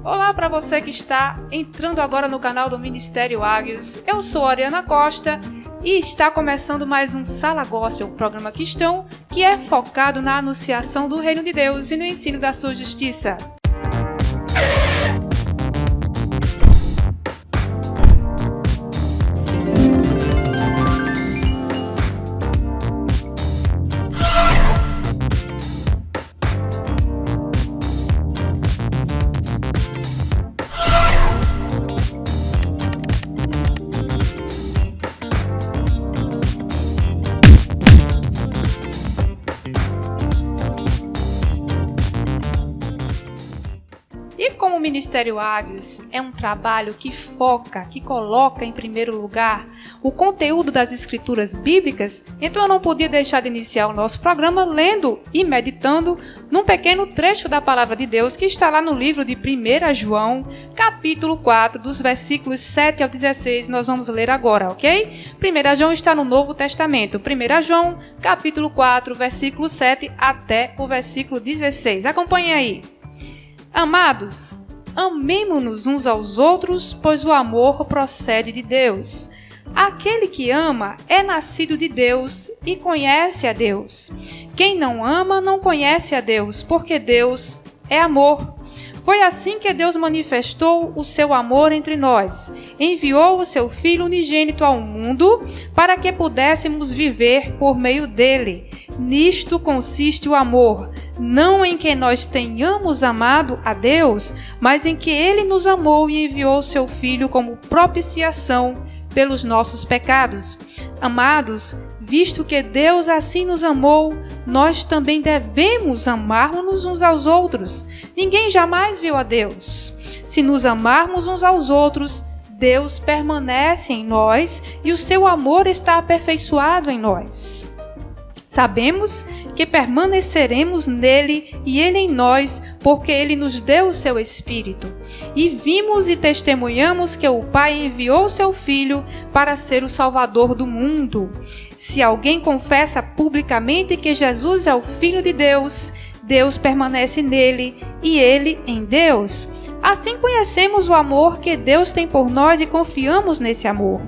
Olá para você que está entrando agora no canal do Ministério Águios. Eu sou a Ariana Costa e está começando mais um Sala Gospel, um programa cristão que é focado na anunciação do Reino de Deus e no ensino da sua justiça. E como o Ministério Águios é um trabalho que foca, que coloca em primeiro lugar o conteúdo das escrituras bíblicas, então eu não podia deixar de iniciar o nosso programa lendo e meditando num pequeno trecho da Palavra de Deus que está lá no livro de 1 João, capítulo 4, dos versículos 7 ao 16, nós vamos ler agora, ok? 1 João está no Novo Testamento, 1 João, capítulo 4, versículo 7 até o versículo 16. Acompanhe aí. Amados, amemo-nos uns aos outros, pois o amor procede de Deus. Aquele que ama é nascido de Deus e conhece a Deus. Quem não ama não conhece a Deus, porque Deus é amor. Foi assim que Deus manifestou o seu amor entre nós. Enviou o seu Filho unigênito ao mundo para que pudéssemos viver por meio dele. Nisto consiste o amor, não em que nós tenhamos amado a Deus, mas em que ele nos amou e enviou o seu Filho como propiciação pelos nossos pecados. Amados, visto que Deus assim nos amou, nós também devemos amar-nos uns aos outros. Ninguém jamais viu a Deus. Se nos amarmos uns aos outros, Deus permanece em nós e o seu amor está aperfeiçoado em nós. Sabemos que permaneceremos nele e ele em nós, porque ele nos deu o seu Espírito. E vimos e testemunhamos que o Pai enviou o seu Filho para ser o Salvador do mundo. Se alguém confessa publicamente que Jesus é o Filho de Deus, Deus permanece nele e ele em Deus. Assim conhecemos o amor que Deus tem por nós e confiamos nesse amor.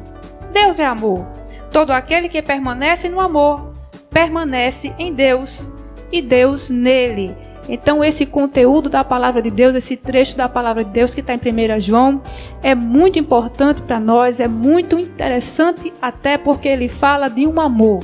Deus é amor. Todo aquele que permanece no amor permanece em Deus e Deus nele. Então esse conteúdo da Palavra de Deus, esse trecho da Palavra de Deus que está em 1 João, é muito importante para nós, é muito interessante até porque ele fala de um amor.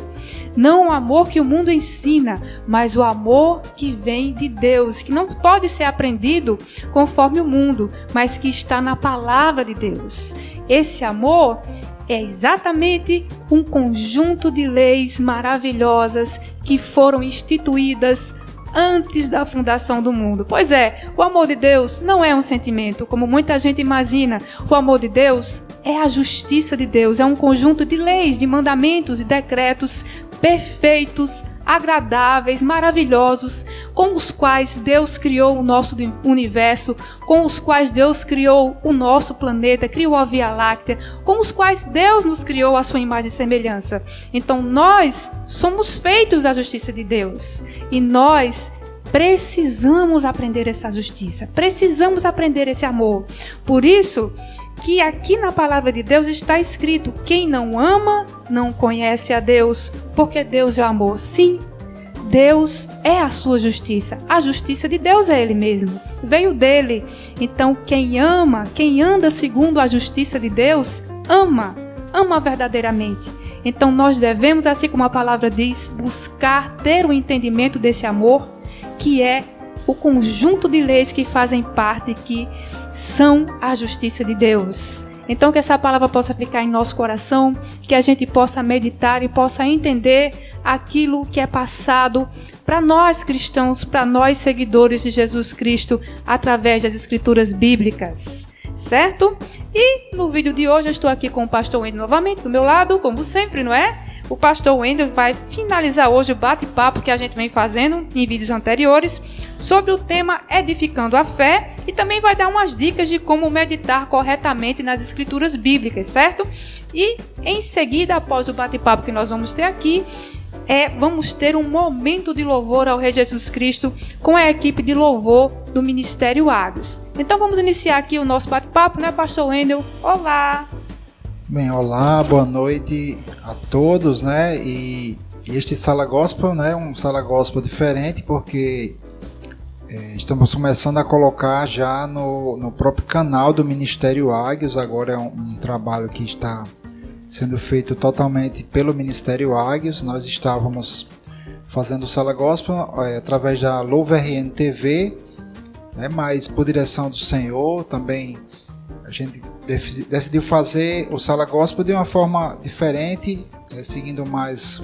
Não o amor que o mundo ensina, mas o amor que vem de Deus, que não pode ser aprendido conforme o mundo, mas que está na Palavra de Deus. Esse amor é exatamente um conjunto de leis maravilhosas que foram instituídas antes da fundação do mundo. Pois é, o amor de Deus não é um sentimento, como muita gente imagina. O amor de Deus é a justiça de Deus, é um conjunto de leis, de mandamentos e decretos perfeitos, agradáveis, maravilhosos, com os quais Deus criou o nosso universo, com os quais Deus criou o nosso planeta, criou a Via Láctea, com os quais Deus nos criou a sua imagem e semelhança. Então nós somos feitos da justiça de Deus e nós precisamos aprender essa justiça, precisamos aprender esse amor. Por isso que aqui na Palavra de Deus está escrito: quem não ama não conhece a Deus, porque Deus é amor. Sim, Deus é a sua justiça. A justiça de Deus é Ele mesmo, veio dele. Então quem ama, quem anda segundo a justiça de Deus, ama verdadeiramente. Então nós devemos, assim como a palavra diz, buscar ter o entendimento desse amor, que é o conjunto de leis que fazem parte, que são a justiça de Deus. Então que essa palavra possa ficar em nosso coração, que a gente possa meditar e possa entender aquilo que é passado para nós cristãos, para nós seguidores de Jesus Cristo, através das escrituras bíblicas, certo? E no vídeo de hoje eu estou aqui com o pastor Wendel novamente do meu lado, como sempre, não é? O pastor Wendel vai finalizar hoje o bate-papo que a gente vem fazendo em vídeos anteriores sobre o tema Edificando a Fé e também vai dar umas dicas de como meditar corretamente nas escrituras bíblicas, certo? E em seguida, após o bate-papo que nós vamos ter aqui, vamos ter um momento de louvor ao Rei Jesus Cristo com a equipe de louvor do Ministério Águios. Então vamos iniciar aqui o nosso bate-papo, né, Pastor Wendel? Olá! Bem, olá, boa noite a todos, né? E este Sala Gospel, né, um Sala Gospel diferente, porque estamos começando a colocar já no próprio canal do Ministério Águios. Agora é um trabalho que está sendo feito totalmente pelo Ministério Águios. Nós estávamos fazendo o Sala Gospel através da Louva RN TV, né, mas por direção do Senhor também a gente decidiu fazer o Sala Gospel de uma forma diferente, seguindo mais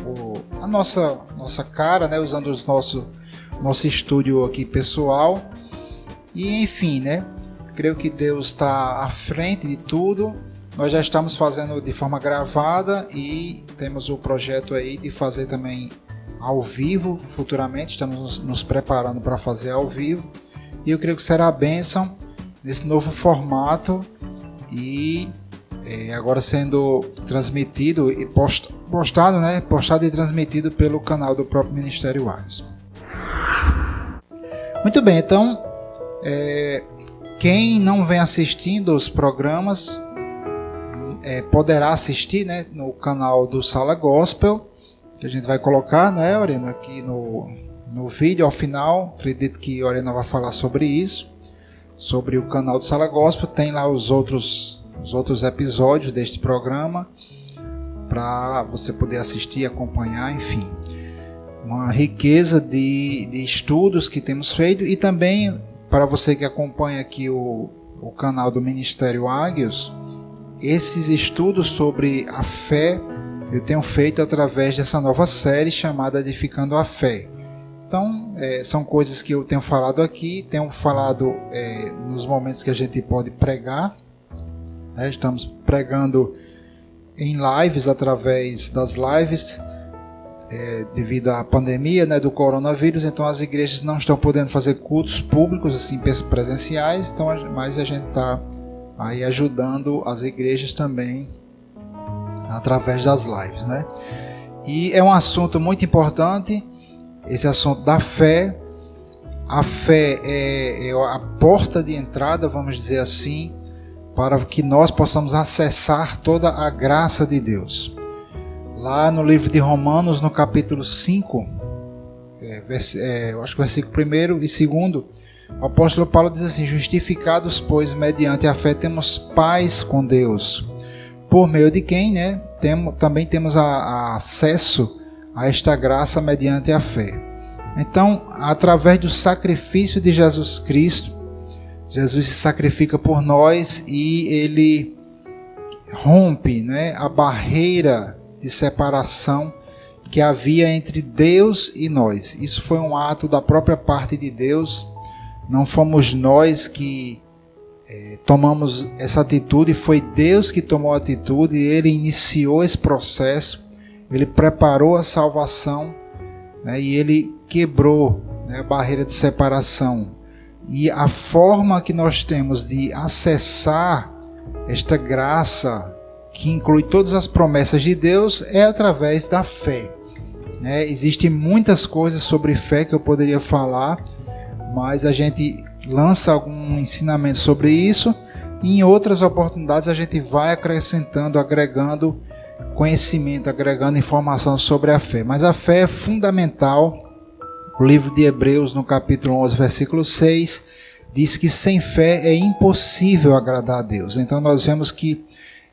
a nossa cara, né, usando o nosso estúdio aqui pessoal. E enfim, né, creio que Deus está à frente de tudo. Nós já estamos fazendo de forma gravada e temos o projeto aí de fazer também ao vivo futuramente. Estamos nos preparando para fazer ao vivo e eu creio que será a bênção nesse novo formato e agora sendo transmitido e postado e transmitido pelo canal do próprio Ministério Águios. Muito bem, então quem não vem assistindo os programas poderá assistir, né, no canal do Sala Gospel, que a gente vai colocar, né, Oriana, aqui no vídeo ao final. Acredito que a Oriana vai falar sobre isso, sobre o canal do Sala Gospel. Tem lá os outros episódios deste programa para você poder assistir, acompanhar, enfim. Uma riqueza de estudos que temos feito, e também para você que acompanha aqui o canal do Ministério Águios, esses estudos sobre a fé eu tenho feito através dessa nova série chamada Edificando a Fé. Então, são coisas que eu tenho falado aqui, tenho falado nos momentos que a gente pode pregar. Estamos pregando em lives, através das lives, devido à pandemia, né, do coronavírus. Então as igrejas não estão podendo fazer cultos públicos assim presenciais, então, mas a gente está aí ajudando as igrejas também através das lives, né? E é um assunto muito importante, esse assunto da fé. A fé é a porta de entrada, vamos dizer assim, para que nós possamos acessar toda a graça de Deus. Lá no livro de Romanos, no capítulo 5, eu acho que versículo 1 e 2, o apóstolo Paulo diz assim: justificados, pois, mediante a fé temos paz com Deus, por meio de quem, né, também temos acesso a esta graça mediante a fé. Então, através do sacrifício de Jesus Cristo, Jesus se sacrifica por nós e ele rompe, né, a barreira de separação que havia entre Deus e nós. Isso foi um ato da própria parte de Deus. Não fomos nós que tomamos essa atitude, foi Deus que tomou a atitude, e Ele iniciou esse processo, Ele preparou a salvação, né, e Ele quebrou, né, a barreira de separação. E a forma que nós temos de acessar esta graça, que inclui todas as promessas de Deus, é através da fé. Existem muitas coisas sobre fé que eu poderia falar, mas a gente lança algum ensinamento sobre isso, e em outras oportunidades a gente vai acrescentando, agregando conhecimento, agregando informação sobre a fé. Mas a fé é fundamental. O livro de Hebreus, no capítulo 11, versículo 6, diz que sem fé é impossível agradar a Deus. Então nós vemos que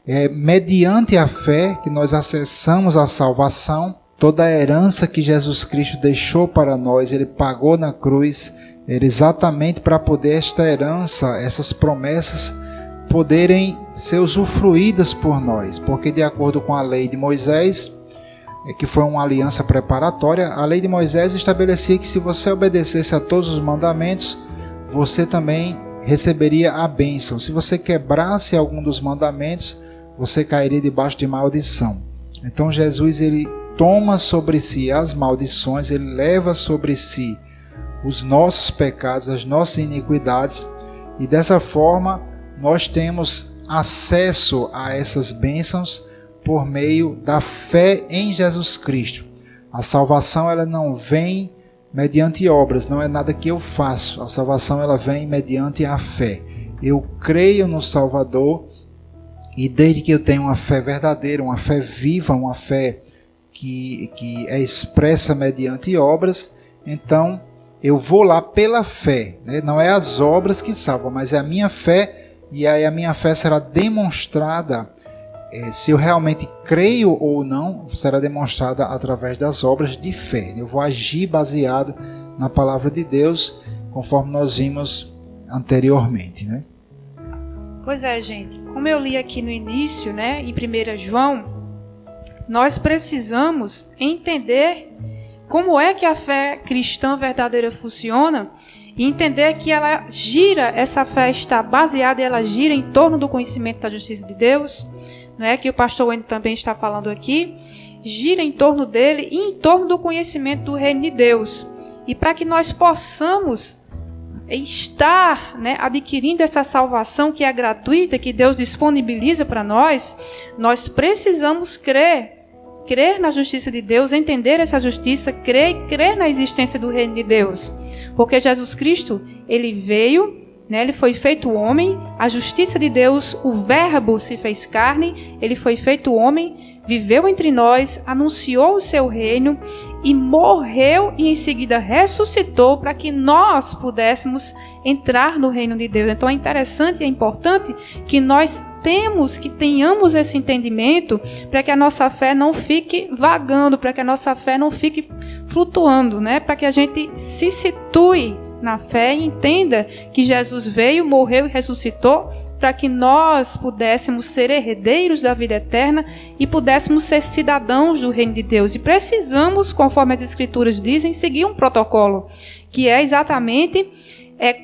é mediante a fé que nós acessamos a salvação. Toda a herança que Jesus Cristo deixou para nós, Ele pagou na cruz, era exatamente para poder esta herança, essas promessas, poderem ser usufruídas por nós. Porque de acordo com a lei de Moisés, que foi uma aliança preparatória, a lei de Moisés estabelecia que se você obedecesse a todos os mandamentos, você também receberia a bênção. Se você quebrasse algum dos mandamentos, você cairia debaixo de maldição. Então Jesus, ele toma sobre si as maldições, ele leva sobre si os nossos pecados, as nossas iniquidades, e dessa forma nós temos acesso a essas bênçãos por meio da fé em Jesus Cristo. A salvação ela não vem mediante obras, não é nada que eu faço. A salvação ela vem mediante a fé. Eu creio no Salvador e desde que eu tenho uma fé verdadeira, uma fé viva, uma fé que é expressa mediante obras, então eu vou lá pela fé, né? Não é as obras que salvam, mas é a minha fé, e aí a minha fé será demonstrada, se eu realmente creio ou não, será demonstrada através das obras de fé. Eu vou agir baseado na palavra de Deus, conforme nós vimos anteriormente, né? Pois é, gente. Como eu li aqui no início, né, em 1 João, nós precisamos entender como é que a fé cristã verdadeira funciona e entender que ela gira, essa fé está baseada, ela gira em torno do conhecimento da justiça de Deus, né, que o pastor Wendel também está falando aqui, gira em torno dele e em torno do conhecimento do reino de Deus. E para que nós possamos estar, né, adquirindo essa salvação que é gratuita, que Deus disponibiliza para nós, nós precisamos crer na justiça de Deus, entender essa justiça, crer na existência do reino de Deus. Porque Jesus Cristo, ele veio, né, ele foi feito homem, a justiça de Deus, o verbo se fez carne, ele foi feito homem, viveu entre nós, anunciou o seu reino e morreu e em seguida ressuscitou para que nós pudéssemos entrar no reino de Deus. Então é interessante e é importante que nós tenhamos esse entendimento para que a nossa fé não fique vagando, para que a nossa fé não fique flutuando, né? Para que a gente se situe na fé e entenda que Jesus veio, morreu e ressuscitou para que nós pudéssemos ser herdeiros da vida eterna e pudéssemos ser cidadãos do reino de Deus. E precisamos, conforme as Escrituras dizem, seguir um protocolo, que é exatamente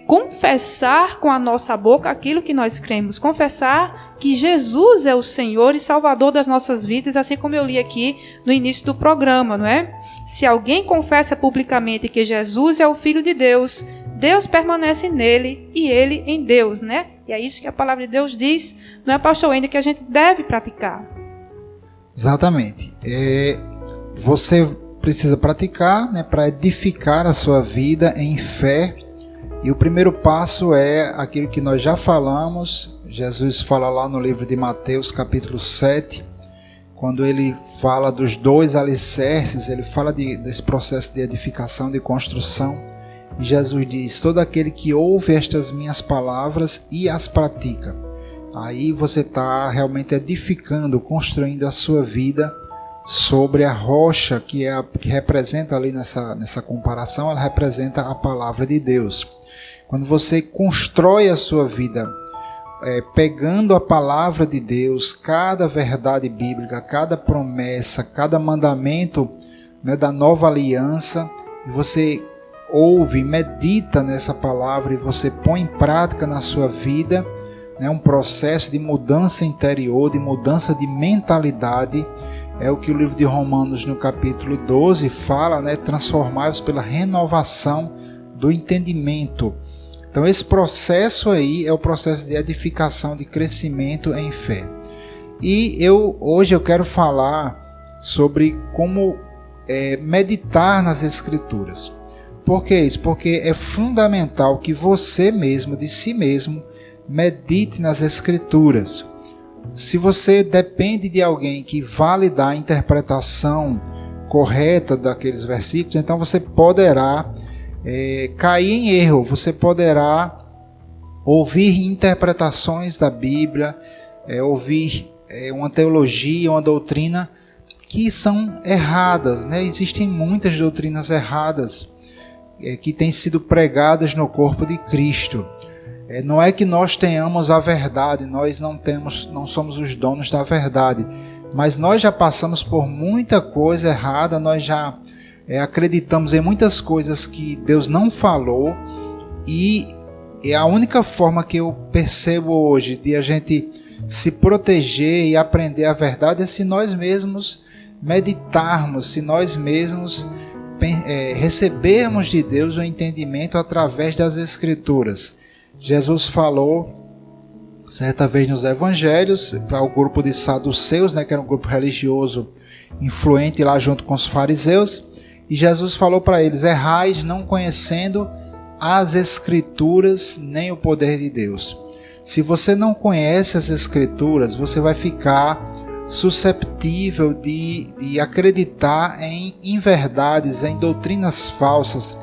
confessar com a nossa boca aquilo que nós cremos, confessar que Jesus é o Senhor e Salvador das nossas vidas, assim como eu li aqui no início do programa, não é? Se alguém confessa publicamente que Jesus é o Filho de Deus, Deus permanece nele e ele em Deus, né? E é isso que a palavra de Deus diz, não é, pastor Wendel, que a gente deve praticar. Exatamente. Você precisa praticar, né, para edificar a sua vida em fé. E o primeiro passo é aquilo que nós já falamos. Jesus fala lá no livro de Mateus, capítulo 7, quando ele fala dos 2 alicerces, ele fala desse processo de edificação, de construção. E Jesus diz: todo aquele que ouve estas minhas palavras e as pratica. Aí você está realmente edificando, construindo a sua vida sobre a rocha que representa ali nessa comparação, ela representa a palavra de Deus. Quando você constrói a sua vida pegando a palavra de Deus, cada verdade bíblica, cada promessa, cada mandamento, né, da nova aliança, e você ouve, medita nessa palavra e você põe em prática na sua vida, né, um processo de mudança interior, de mudança de mentalidade. É o que o livro de Romanos no capítulo 12 fala, né, transformar-vos pela renovação do entendimento. Então esse processo aí é o processo de edificação, de crescimento em fé. E hoje eu quero falar sobre como meditar nas Escrituras. Por que isso? Porque é fundamental que você mesmo, de si mesmo, medite nas Escrituras. Se você depende de alguém que vá lhe dar a interpretação correta daqueles versículos, então você poderá cair em erro, você poderá ouvir interpretações da Bíblia, ouvir uma teologia, uma doutrina que são erradas, né? Existem muitas doutrinas erradas que têm sido pregadas no corpo de Cristo. Não é que nós tenhamos a verdade, nós não somos os donos da verdade, mas nós já passamos por muita coisa errada, nós já acreditamos em muitas coisas que Deus não falou, e a única forma que eu percebo hoje de a gente se proteger e aprender a verdade é se nós mesmos meditarmos, se nós mesmos recebermos de Deus o entendimento através das Escrituras. Jesus falou certa vez nos evangelhos para o grupo de saduceus, né, que era um grupo religioso influente lá junto com os fariseus. E Jesus falou para eles: errais não conhecendo as Escrituras nem o poder de Deus. Se você não conhece as Escrituras, você vai ficar susceptível de acreditar em inverdades, em doutrinas falsas,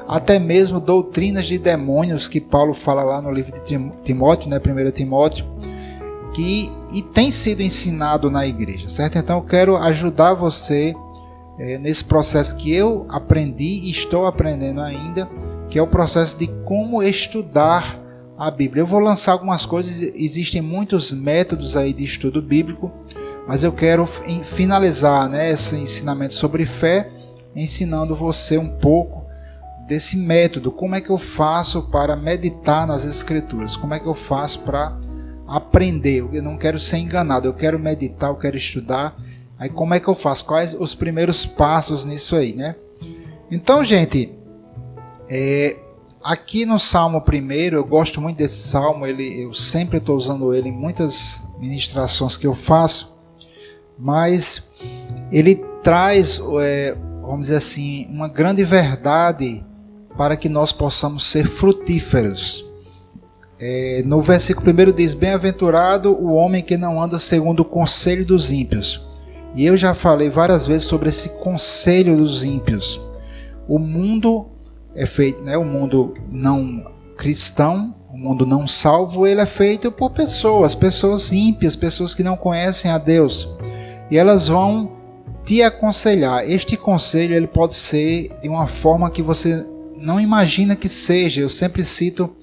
até mesmo doutrinas de demônios, que Paulo fala lá no livro de Timóteo, né, 1 Timóteo, e tem sido ensinado na igreja, certo? Então eu quero ajudar você nesse processo que eu aprendi e estou aprendendo ainda, que é o processo de como estudar a Bíblia. Eu vou lançar algumas coisas, existem muitos métodos aí de estudo bíblico, mas eu quero finalizar, né, esse ensinamento sobre fé, ensinando você um pouco desse método. Como é que eu faço para meditar nas Escrituras? Como é que eu faço para aprender? Eu não quero ser enganado, eu quero meditar, eu quero estudar. Aí como é que eu faço? Quais os primeiros passos nisso aí, né? Então, gente, aqui no Salmo 1, eu gosto muito desse Salmo, eu sempre estou usando ele em muitas ministrações que eu faço, mas ele traz, vamos dizer assim, uma grande verdade para que nós possamos ser frutíferos. No versículo 1 diz: bem-aventurado o homem que não anda segundo o conselho dos ímpios. E eu já falei várias vezes sobre esse conselho dos ímpios. O mundo é feito, né, o mundo não cristão, o mundo não salvo, ele é feito por pessoas ímpias, pessoas que não conhecem a Deus. E elas vão te aconselhar. Este conselho ele pode ser de uma forma que você não imagina que seja. Eu sempre cito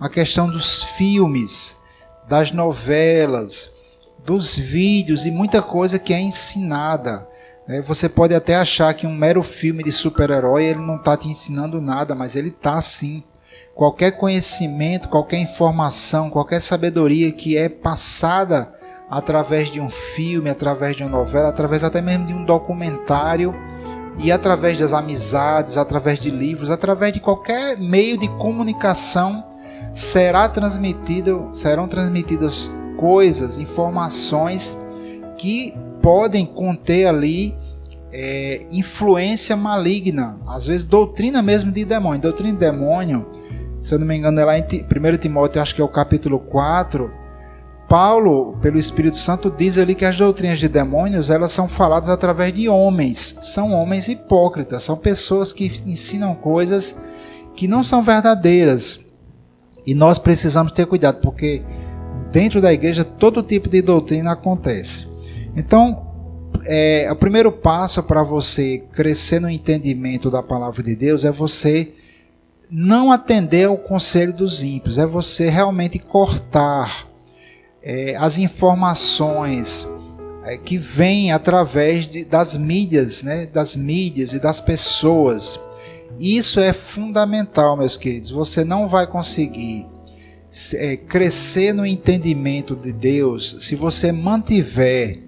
a questão dos filmes, das novelas, dos vídeos e muita coisa que é ensinada. Você pode até achar que um mero filme de super-herói ele não está te ensinando nada, mas ele está sim. Qualquer conhecimento, qualquer informação, qualquer sabedoria que é passada através de um filme, através de uma novela, através até mesmo de um documentário, e através das amizades, através de livros, através de qualquer meio de comunicação, serão transmitidas coisas, informações que podem conter ali influência maligna, às vezes doutrina mesmo de demônio. Doutrina de demônio, se eu não me engano, é lá em 1 Timóteo, acho que é o capítulo 4, Paulo, pelo Espírito Santo, diz ali que as doutrinas de demônios, elas são faladas através de homens. São homens hipócritas, são pessoas que ensinam coisas que não são verdadeiras. E nós precisamos ter cuidado, porque dentro da igreja todo tipo de doutrina acontece. Então, o primeiro passo para você crescer no entendimento da palavra de Deus é você não atender ao conselho dos ímpios, é você realmente cortar as informações que vêm através das mídias, né? Das mídias e das pessoas. Isso é fundamental, meus queridos. Você não vai conseguir crescer no entendimento de Deus se você mantiver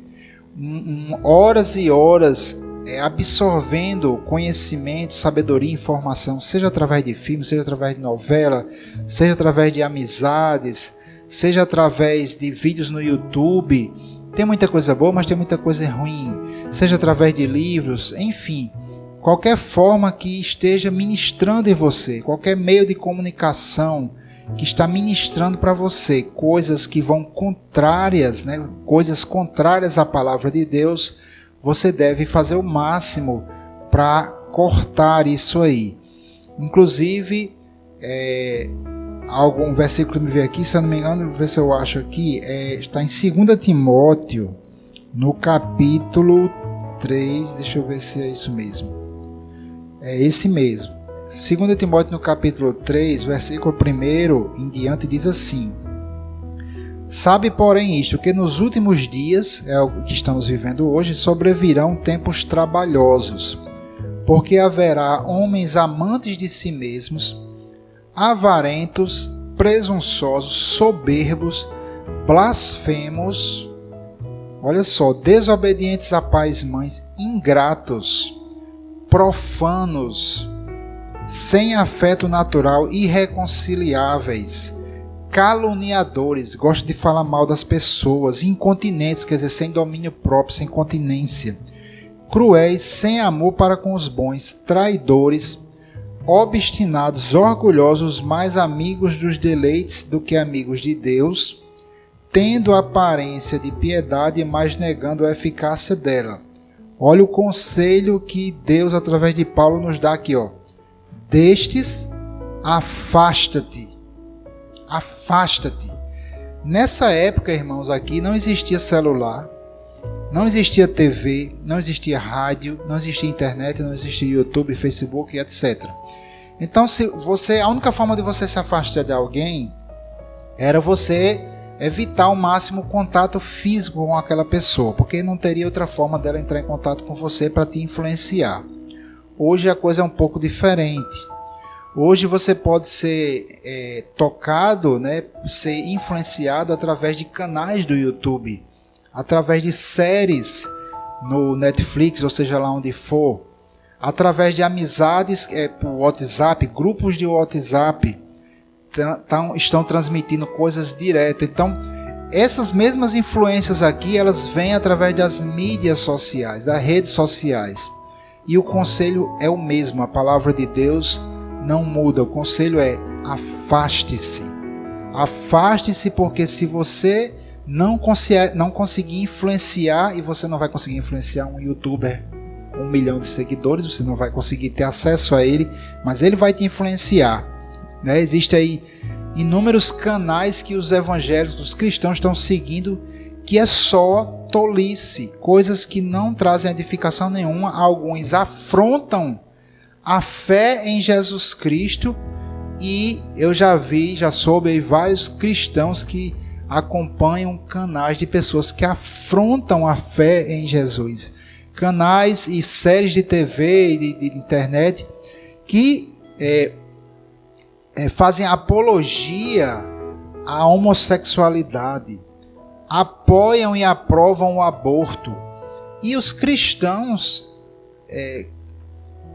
horas e horas absorvendo conhecimento, sabedoria e informação, seja através de filmes, seja através de novela, seja através de amizades, seja através de vídeos no YouTube. Tem muita coisa boa, mas tem muita coisa ruim. Seja através de livros, enfim, qualquer forma que esteja ministrando em você, qualquer meio de comunicação que está ministrando para você coisas que vão contrárias, né? Coisas contrárias à palavra de Deus, você deve fazer o máximo para cortar isso aí. Inclusive, algum versículo que me veio aqui, se eu não me engano, ver se eu acho aqui, está em 2 Timóteo, no capítulo 3, deixa eu ver se é isso mesmo. É esse mesmo. 2 Timóteo, no capítulo 3, versículo 1 em diante, diz assim: sabe, porém, isto, que nos últimos dias, é o que estamos vivendo hoje, sobrevirão tempos trabalhosos, porque haverá homens amantes de si mesmos, avarentos, presunçosos, soberbos, blasfemos, olha só, desobedientes a pais e mães, ingratos, profanos, sem afeto natural, irreconciliáveis, caluniadores, gostam de falar mal das pessoas, incontinentes, quer dizer, sem domínio próprio, sem continência, cruéis, sem amor para com os bons, traidores, obstinados, orgulhosos, mais amigos dos deleites do que amigos de Deus, tendo a aparência de piedade, mas negando a eficácia dela. Olha o conselho que Deus, através de Paulo, nos dá aqui, ó. Destes, afasta-te. Afasta-te. Nessa época, irmãos, aqui não existia celular, não existia TV, não existia rádio, não existia internet, não existia YouTube, Facebook, etc. Então, a única forma de você se afastar de alguém era você evitar ao máximo o contato físico com aquela pessoa, porque não teria outra forma dela entrar em contato com você para te influenciar. Hoje a coisa é um pouco diferente. Hoje você pode ser tocado, né, ser influenciado através de canais do YouTube, através de séries no Netflix, ou seja lá onde for, através de amizades por WhatsApp, grupos de WhatsApp estão transmitindo coisas direto. Então, essas mesmas influências aqui, elas vêm através das mídias sociais, das redes sociais. E o conselho é o mesmo, a palavra de Deus não muda. O conselho é: afaste-se. Afaste-se, porque se você não conseguir influenciar, e você não vai conseguir influenciar um youtuber, 1 milhão de seguidores, você não vai conseguir ter acesso a ele, mas ele vai te influenciar. Né? Existem aí inúmeros canais que os evangélicos, os cristãos estão seguindo, que é só tolice, coisas que não trazem edificação nenhuma. Alguns afrontam a fé em Jesus Cristo, e eu já soube aí vários cristãos que acompanham canais de pessoas que afrontam a fé em Jesus. Canais e séries de TV e de internet que fazem apologia à homossexualidade, apoiam e aprovam o aborto. E os cristãos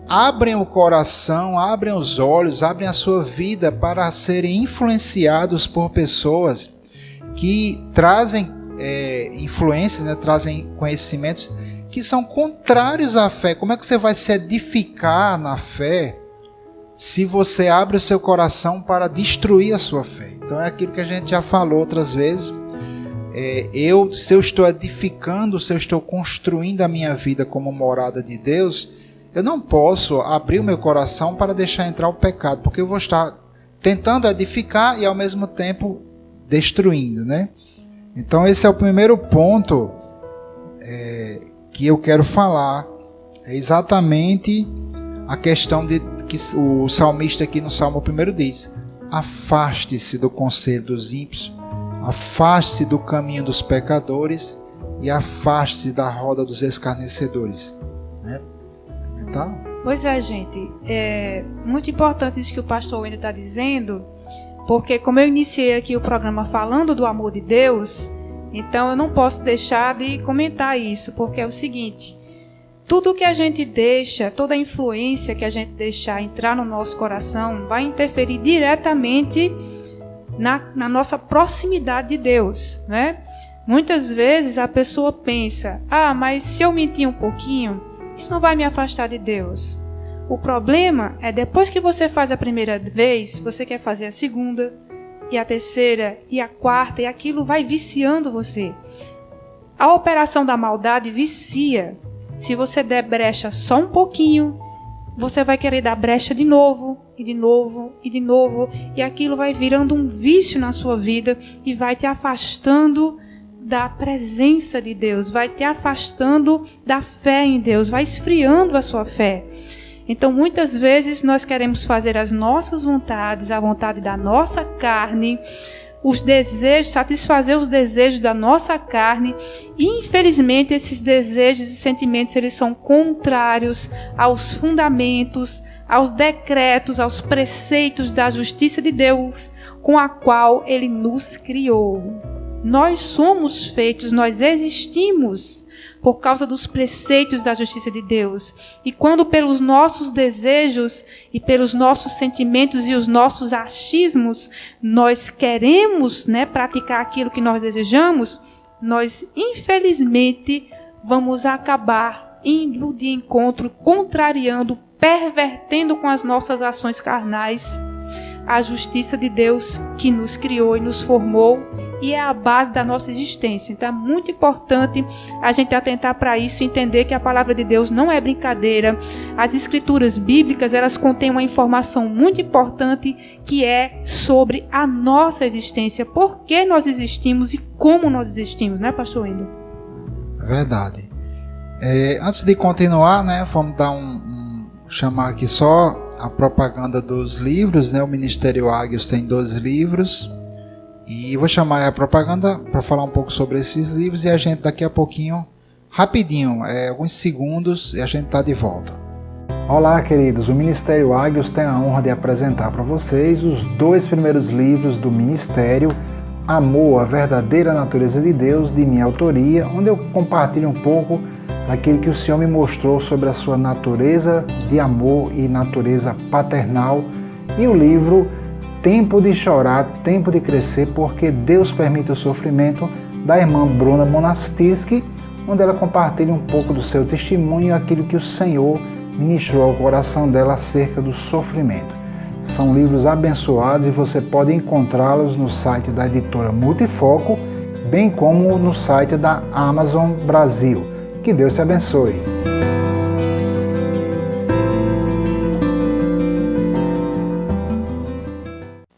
abrem o coração, abrem os olhos, abrem a sua vida para serem influenciados por pessoas que trazem influências, né, trazem conhecimentos que são contrários à fé. Como é que você vai se edificar na fé se você abre o seu coração para destruir a sua fé? Então é aquilo que a gente já falou outras vezes. Se eu estou edificando, se eu estou construindo a minha vida como morada de Deus, eu não posso abrir o meu coração para deixar entrar o pecado, porque eu vou estar tentando edificar e ao mesmo tempo destruindo, né? Então esse é o primeiro ponto que eu quero falar. É exatamente a questão de que o salmista aqui no Salmo 1 diz: afaste-se do conselho dos ímpios, afaste-se do caminho dos pecadores e afaste-se da roda dos escarnecedores, né? Então, pois é, gente, é muito importante isso que o pastor Wendel está dizendo, porque como eu iniciei aqui o programa falando do amor de Deus, então eu não posso deixar de comentar isso, porque é o seguinte: tudo que a gente deixa, toda a influência que a gente deixar entrar no nosso coração vai interferir diretamente na nossa proximidade de Deus, né? Muitas vezes a pessoa pensa: mas se eu mentir um pouquinho, isso não vai me afastar de Deus. O problema é depois que você faz a primeira vez, você quer fazer a segunda, e a terceira, e a quarta, e aquilo vai viciando você. A operação da maldade vicia. Se você der brecha só um pouquinho, você vai querer dar brecha de novo, e de novo, e de novo, e aquilo vai virando um vício na sua vida e vai te afastando da presença de Deus, vai te afastando da fé em Deus, vai esfriando a sua fé. Então, muitas vezes nós queremos fazer as nossas vontades, a vontade da nossa carne, os desejos, satisfazer os desejos da nossa carne, e infelizmente esses desejos e sentimentos, eles são contrários aos fundamentos, aos decretos, aos preceitos da justiça de Deus, com a qual Ele nos criou. Nós somos feitos, nós existimos por causa dos preceitos da justiça de Deus. E quando pelos nossos desejos e pelos nossos sentimentos e os nossos achismos nós queremos, praticar aquilo que nós desejamos, nós infelizmente vamos acabar indo de encontro, contrariando, pervertendo com as nossas ações carnais a justiça de Deus que nos criou e nos formou e é a base da nossa existência. Então é muito importante a gente atentar para isso e entender que a palavra de Deus não é brincadeira. As escrituras bíblicas, elas contêm uma informação muito importante que é sobre a nossa existência, por que nós existimos e como nós existimos, né, pastor Wendel? Verdade. Antes de continuar, né, vamos dar chamar aqui só a propaganda dos livros, né? O Ministério Águios tem 12 livros e vou chamar a propaganda para falar um pouco sobre esses livros e a gente daqui a pouquinho, rapidinho, alguns segundos e a gente está de volta. Olá, queridos, o Ministério Águios tem a honra de apresentar para vocês os 2 primeiros livros do Ministério, Amor, a Verdadeira Natureza de Deus, de minha autoria, onde eu compartilho um pouco daquilo que o Senhor me mostrou sobre a sua natureza de amor e natureza paternal, e o livro Tempo de Chorar, Tempo de Crescer, porque Deus permite o sofrimento, da irmã Bruna Monastirsky, onde ela compartilha um pouco do seu testemunho, aquilo que o Senhor ministrou ao coração dela acerca do sofrimento. São livros abençoados e você pode encontrá-los no site da editora Multifoco, bem como no site da Amazon Brasil. Que Deus te abençoe.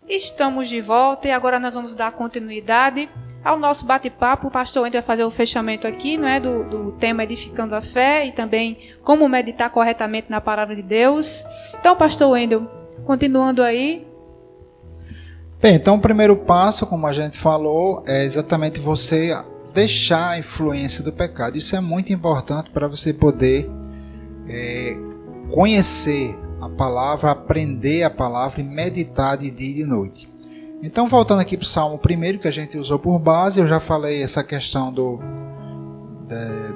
Estamos de volta e agora nós vamos dar continuidade ao nosso bate-papo. O pastor Wendel vai fazer o fechamento aqui, não é, do tema Edificando a Fé e também como meditar corretamente na palavra de Deus. Então, pastor Wendel, continuando aí. Bem, então o primeiro passo, como a gente falou, é exatamente você deixar a influência do pecado. Isso é muito importante para você poder conhecer a palavra, aprender a palavra e meditar de dia e de noite. Então, voltando aqui para o Salmo 1, que a gente usou por base, eu já falei essa questão do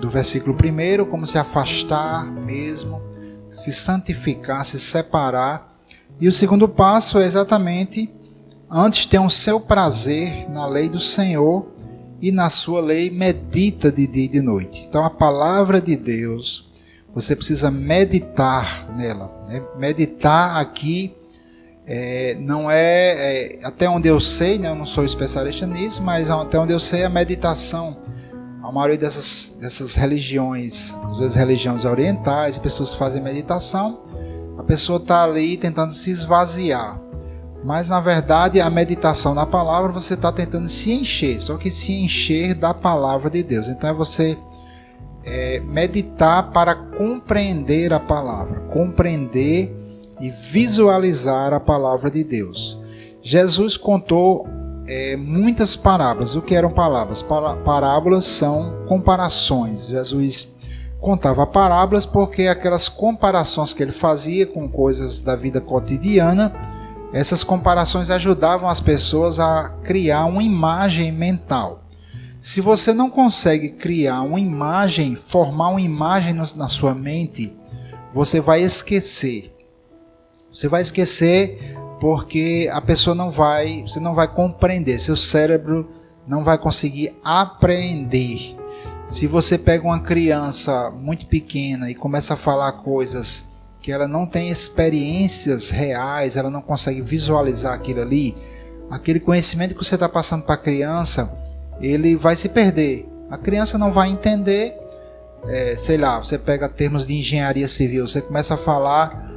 versículo 1, como se afastar mesmo, se santificar, se separar. E o segundo passo é exatamente, antes ter o seu prazer na lei do Senhor, e na sua lei medita de dia e de noite. Então a palavra de Deus, você precisa meditar nela. Né? Meditar aqui não é, até onde eu sei, né? Eu não sou especialista nisso, mas até onde eu sei a meditação, a maioria dessas religiões, às vezes religiões orientais, pessoas que fazem meditação, a pessoa está ali tentando se esvaziar. Mas, na verdade, a meditação na palavra, você está tentando se encher, só que se encher da palavra de Deus. Então, é você meditar para compreender a palavra, compreender e visualizar a palavra de Deus. Jesus contou muitas parábolas. O que eram parábolas? Parábolas são comparações. Jesus contava parábolas porque aquelas comparações que ele fazia com coisas da vida cotidiana, essas comparações ajudavam as pessoas a criar uma imagem mental. Se você não consegue criar uma imagem, formar uma imagem na sua mente, você vai esquecer. Você vai esquecer porque você não vai compreender, seu cérebro não vai conseguir apreender. Se você pega uma criança muito pequena e começa a falar coisas que ela não tem experiências reais, ela não consegue visualizar aquilo ali, aquele conhecimento que você está passando para a criança, ele vai se perder. A criança não vai entender, sei lá, você pega termos de engenharia civil, você começa a falar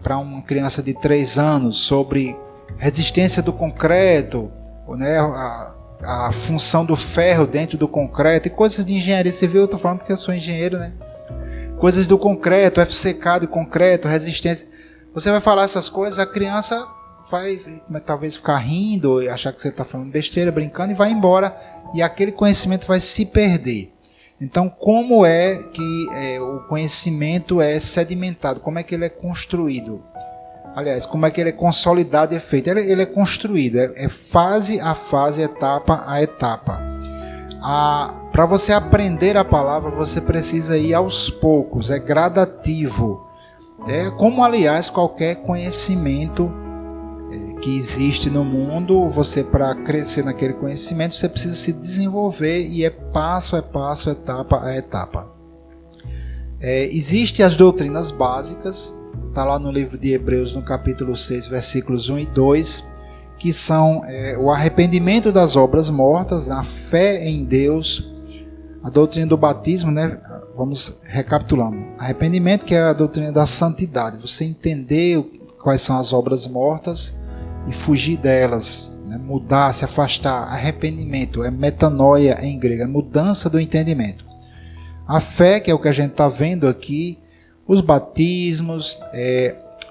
para uma criança de 3 anos sobre resistência do concreto, né, a função do ferro dentro do concreto e coisas de engenharia civil. Eu estou falando porque eu sou engenheiro, né? Coisas do concreto, FCK do concreto, resistência. Você vai falar essas coisas, a criança vai talvez ficar rindo e achar que você está falando besteira, brincando, e vai embora, e aquele conhecimento vai se perder. Então, como é que o conhecimento é sedimentado? Como é que ele é construído? Aliás, como é que ele é consolidado e feito? Ele é construído, é fase a fase, etapa a etapa. Para você aprender a palavra, você precisa ir aos poucos, é gradativo. É como, aliás, qualquer conhecimento que existe no mundo, você, para crescer naquele conhecimento, você precisa se desenvolver, e é passo, etapa a etapa. Existem as doutrinas básicas, está lá no livro de Hebreus, no capítulo 6, versículos 1 e 2, que são o arrependimento das obras mortas, a fé em Deus, a doutrina do batismo, né? Vamos recapitulando. Arrependimento, que é a doutrina da santidade, você entender quais são as obras mortas e fugir delas, né? Mudar, se afastar. Arrependimento é metanoia em grego, é mudança do entendimento. A fé, que é o que a gente está vendo aqui, os batismos,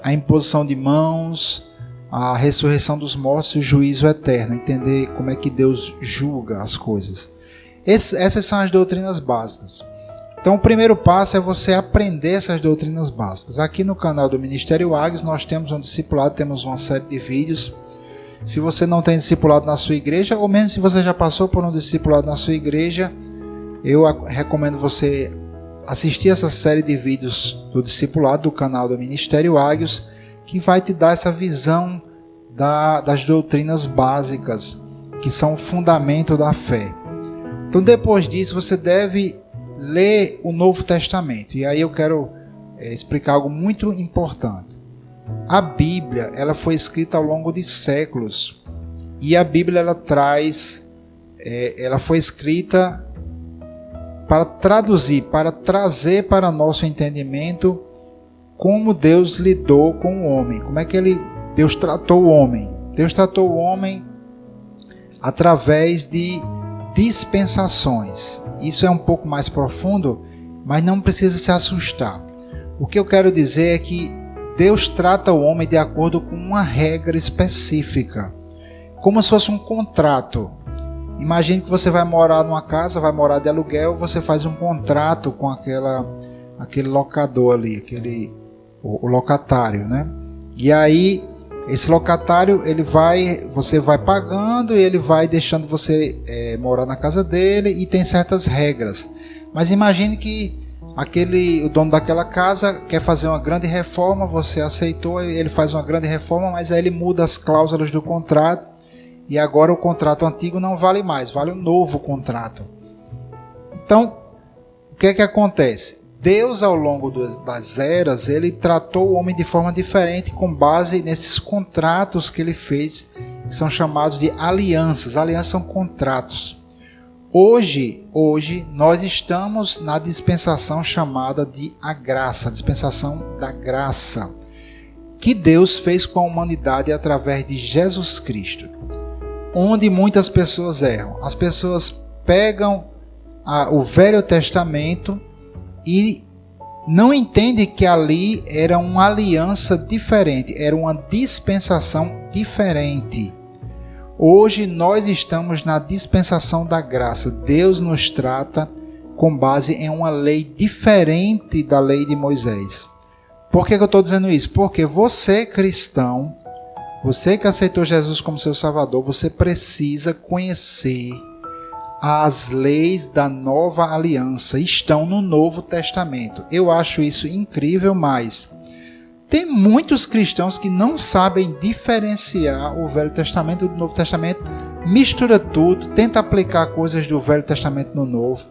a imposição de mãos, a ressurreição dos mortos e o juízo eterno, entender como é que Deus julga as coisas. Essas são as doutrinas básicas. Então o primeiro passo é você aprender essas doutrinas básicas. Aqui no canal do Ministério Águios nós temos um discipulado, temos uma série de vídeos. Se você não tem discipulado na sua igreja, ou mesmo se você já passou por um discipulado na sua igreja, eu recomendo você assistir essa série de vídeos do discipulado do canal do Ministério Águios, que vai te dar essa visão das doutrinas básicas, que são o fundamento da fé. Então depois disso você deve ler o Novo Testamento. E aí eu quero explicar algo muito importante. A Bíblia, ela foi escrita ao longo de séculos. E a Bíblia, ela foi escrita para traduzir, para trazer para nosso entendimento como Deus lidou com o homem. Como é que Deus tratou o homem? Deus tratou o homem através de dispensações. Isso é um pouco mais profundo, mas não precisa se assustar. O que eu quero dizer é que Deus trata o homem de acordo com uma regra específica, como se fosse um contrato. Imagine que você vai morar numa casa, vai morar de aluguel, você faz um contrato com aquele locador ali, o locatário, né? E aí esse locatário, você vai pagando e ele vai deixando você morar na casa dele, e tem certas regras. Mas imagine que o dono daquela casa quer fazer uma grande reforma, você aceitou, ele faz uma grande reforma, mas aí ele muda as cláusulas do contrato, e agora o contrato antigo não vale mais, vale um novo contrato. Então, o que é que acontece? Deus, ao longo das eras, ele tratou o homem de forma diferente com base nesses contratos que ele fez, que são chamados de alianças. Alianças são contratos. Hoje nós estamos na dispensação chamada de a graça, a dispensação da graça, que Deus fez com a humanidade através de Jesus Cristo. Onde muitas pessoas erram. As pessoas pegam o Velho Testamento e não entendem que ali era uma aliança diferente, era uma dispensação diferente. Hoje nós estamos na dispensação da graça. Deus nos trata com base em uma lei diferente da lei de Moisés. Por que eu estou dizendo isso? Porque você, cristão, você que aceitou Jesus como seu Salvador, você precisa conhecer as leis da nova aliança. Estão no Novo Testamento. Eu acho isso incrível, mas tem muitos cristãos que não sabem diferenciar o Velho Testamento do Novo Testamento, mistura tudo, tenta aplicar coisas do Velho Testamento no Novo.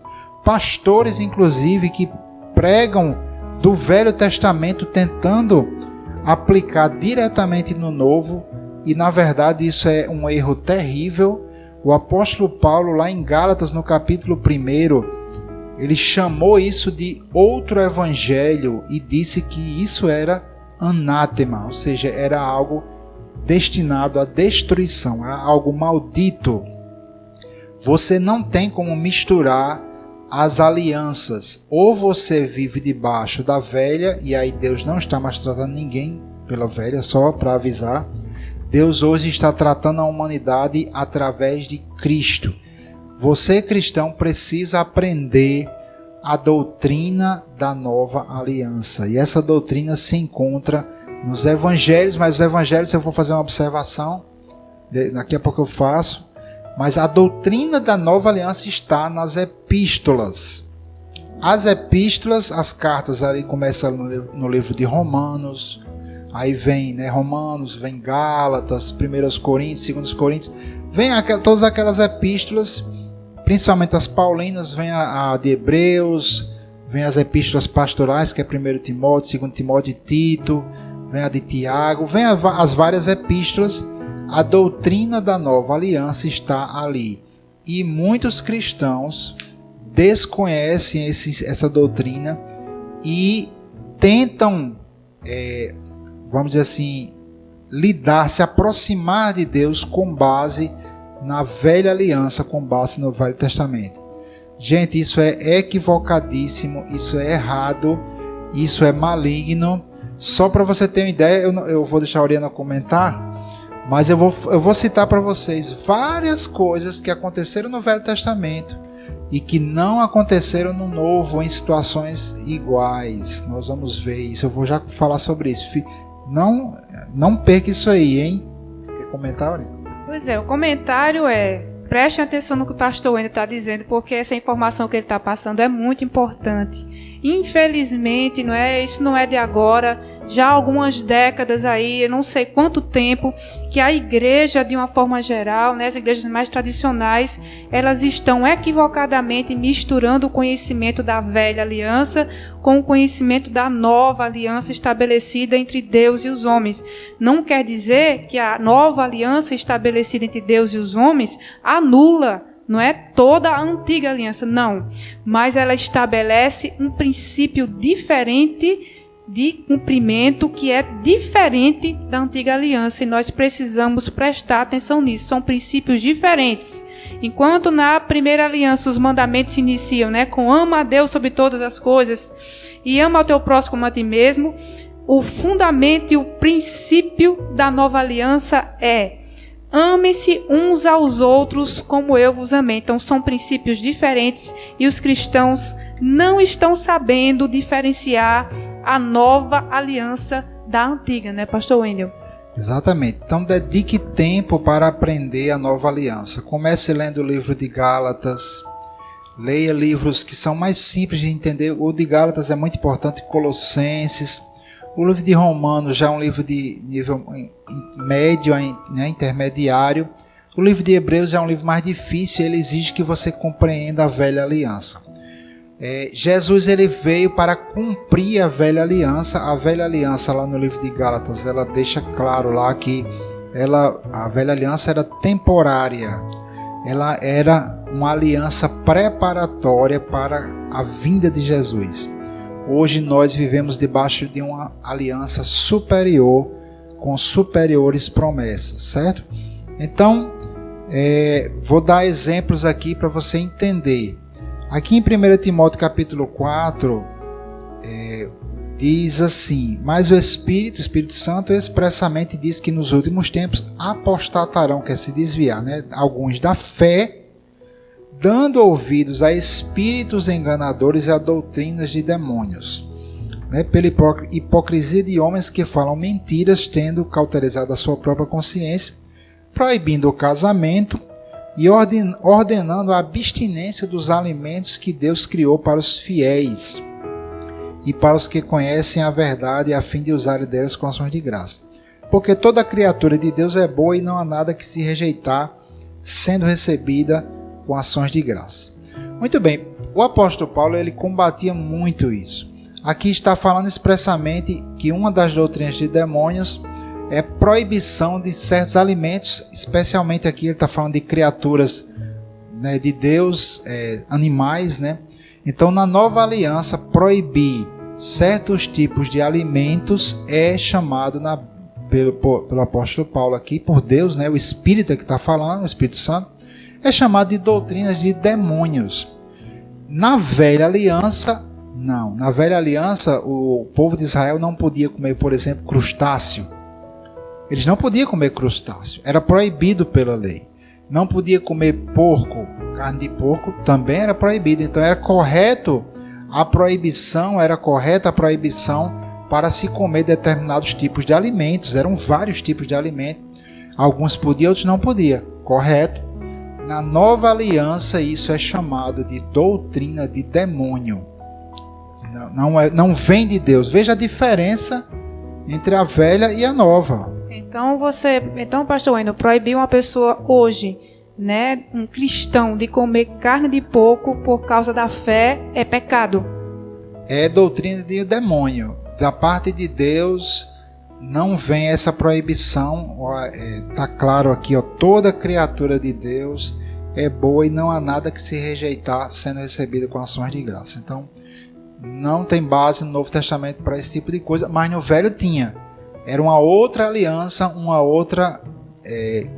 Pastores, inclusive, que pregam do Velho Testamento tentando aplicar diretamente no Novo, e na verdade isso é um erro terrível. O apóstolo Paulo, lá em Gálatas, no capítulo 1, ele chamou isso de outro evangelho e disse que isso era anátema, ou seja, era algo destinado à destruição, a algo maldito. Você não tem como misturar as alianças. Ou você vive debaixo da velha, e aí Deus não está mais tratando ninguém pela velha, só para avisar. Deus hoje está tratando a humanidade através de Cristo. Você, cristão, precisa aprender a doutrina da nova aliança. E essa doutrina se encontra nos evangelhos, mas os evangelhos eu vou fazer uma observação, daqui a pouco eu faço. Mas a doutrina da nova aliança está nas epístolas. As epístolas, as cartas ali começam no livro de Romanos, aí vem Romanos, vem Gálatas, 1 Coríntios, 2 Coríntios, vem todas aquelas epístolas, principalmente as paulinas, vem a de Hebreus, vem as epístolas pastorais, que é 1 Timóteo, 2 Timóteo e Tito, vem a de Tiago, vem as várias epístolas. A doutrina da nova aliança está ali. E muitos cristãos desconhecem essa doutrina e tentam, vamos dizer assim, se aproximar de Deus com base na velha aliança, com base no Velho Testamento. Gente, isso é equivocadíssimo, isso é errado, isso é maligno. Só para você ter uma ideia, eu vou deixar a Oriana comentar, mas eu vou citar para vocês várias coisas que aconteceram no Velho Testamento e que não aconteceram no Novo em situações iguais. Nós vamos ver isso, eu vou já falar sobre isso. Não perca isso aí, hein? Quer comentar, Oriana? Pois é, o comentário preste atenção no que o pastor Wendel está dizendo, porque essa informação que ele está passando é muito importante. Infelizmente, isso não é de agora, já há algumas décadas aí, eu não sei quanto tempo, que a igreja, de uma forma geral, as igrejas mais tradicionais, elas estão equivocadamente misturando o conhecimento da velha aliança com o conhecimento da nova aliança estabelecida entre Deus e os homens. Não quer dizer que a nova aliança estabelecida entre Deus e os homens anula, não é toda a antiga aliança, não. Mas ela estabelece um princípio diferente de cumprimento que é diferente da antiga aliança. E nós precisamos prestar atenção nisso. São princípios diferentes. Enquanto na primeira aliança os mandamentos se iniciam com ama a Deus sobre todas as coisas e ama ao teu próximo como a ti mesmo, o fundamento e o princípio da nova aliança é: amem-se uns aos outros como eu vos amei. Então são princípios diferentes e os cristãos não estão sabendo diferenciar a nova aliança da antiga, pastor Wendel? Exatamente. Então dedique tempo para aprender a nova aliança. Comece lendo o livro de Gálatas. Leia livros que são mais simples de entender. O de Gálatas é muito importante. Colossenses. O livro de Romanos já é um livro de nível médio, intermediário. O livro de Hebreus já é um livro mais difícil. Ele exige que você compreenda a velha aliança. Jesus ele veio para cumprir a velha aliança. A velha aliança lá no livro de Gálatas, ela deixa claro lá que a velha aliança era temporária. Ela era uma aliança preparatória para a vinda de Jesus. Hoje nós vivemos debaixo de uma aliança superior, com superiores promessas, certo? Então, vou dar exemplos aqui para você entender. Aqui em 1 Timóteo capítulo 4, diz assim: mas o Espírito Santo expressamente diz que nos últimos tempos apostatarão, quer se desviar, alguns da fé, dando ouvidos a espíritos enganadores e a doutrinas de demônios, pela hipocrisia de homens que falam mentiras, tendo cauterizado a sua própria consciência, proibindo o casamento e ordenando a abstinência dos alimentos que Deus criou para os fiéis e para os que conhecem a verdade, a fim de usarem delas com ações de graça. Porque toda criatura de Deus é boa e não há nada que se rejeitar, sendo recebida com ações de graça. Muito bem, o apóstolo Paulo ele combatia muito isso. Aqui está falando expressamente que uma das doutrinas de demônios é proibição de certos alimentos, especialmente aqui ele está falando de criaturas de Deus, animais, Então, na nova aliança, proibir certos tipos de alimentos é chamado pelo apóstolo Paulo aqui, por Deus, o Espírito que está falando, o Espírito Santo, é chamado de doutrinas de demônios. Na velha aliança, não. Na velha aliança, o povo de Israel não podia comer, por exemplo, crustáceo. Eles não podiam comer crustáceo, era proibido pela lei. Não podia comer porco, carne de porco também era proibido. Então era correta a proibição para se comer determinados tipos de alimentos. Eram vários tipos de alimentos. Alguns podiam, outros não podiam. Correto? Na nova aliança isso é chamado de doutrina de demônio. Não vem de Deus. Veja a diferença entre a velha e a nova. Então, pastor Wendel, proibir uma pessoa hoje, um cristão, de comer carne de porco por causa da fé é pecado. é doutrina de demônio. Da parte de Deus não vem essa proibição. Está claro aqui, toda criatura de Deus é boa e não há nada que se rejeitar sendo recebida com ações de graça. Então, não tem base no Novo Testamento para esse tipo de coisa, mas no Velho tinha. Era uma outra aliança, uma outra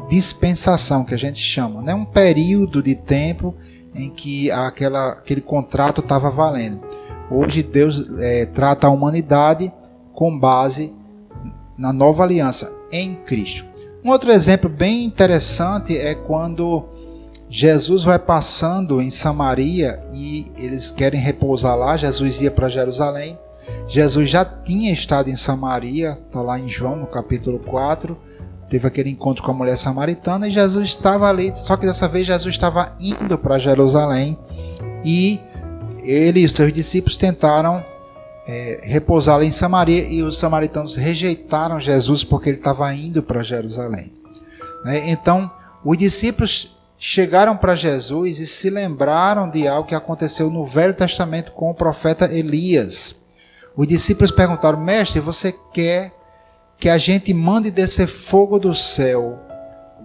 dispensação, que a gente chama, né? Um período de tempo em que aquele contrato estava valendo. Hoje Deus trata a humanidade com base na nova aliança em Cristo. Um outro exemplo bem interessante é quando Jesus vai passando em Samaria e eles querem repousar lá. Jesus ia para Jerusalém. Jesus já tinha estado em Samaria, está lá em João, no capítulo 4. Teve aquele encontro com a mulher samaritana e Jesus estava ali. Só que dessa vez Jesus estava indo para Jerusalém e ele e os seus discípulos tentaram repousar ali em Samaria e os samaritanos rejeitaram Jesus porque ele estava indo para Jerusalém. Então, os discípulos chegaram para Jesus e se lembraram de algo que aconteceu no Velho Testamento com o profeta Elias. Os discípulos perguntaram: mestre, você quer que a gente mande descer fogo do céu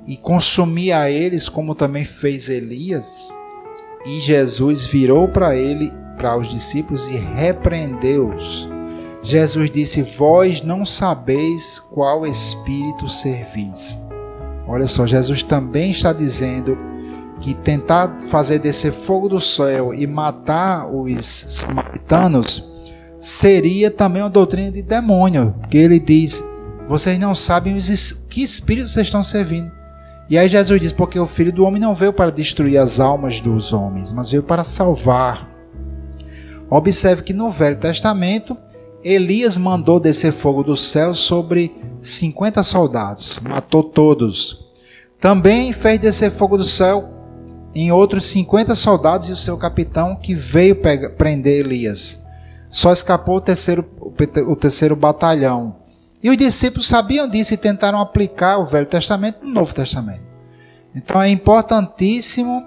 e consumir a eles, como também fez Elias? E Jesus virou para os discípulos e repreendeu-os. Jesus disse: vós não sabeis qual espírito servis. Olha só, Jesus também está dizendo que tentar fazer descer fogo do céu e matar os samaritanos seria também uma doutrina de demônio, porque ele diz: vocês não sabem que espírito vocês estão servindo. E aí Jesus diz: porque o Filho do Homem não veio para destruir as almas dos homens, mas veio para salvar. Observe que no Velho Testamento, Elias mandou descer fogo do céu sobre 50 soldados, matou todos. Também fez descer fogo do céu em outros 50 soldados e o seu capitão, que veio prender Elias. Só escapou o terceiro batalhão. E os discípulos sabiam disso e tentaram aplicar o Velho Testamento no Novo Testamento. Então é importantíssimo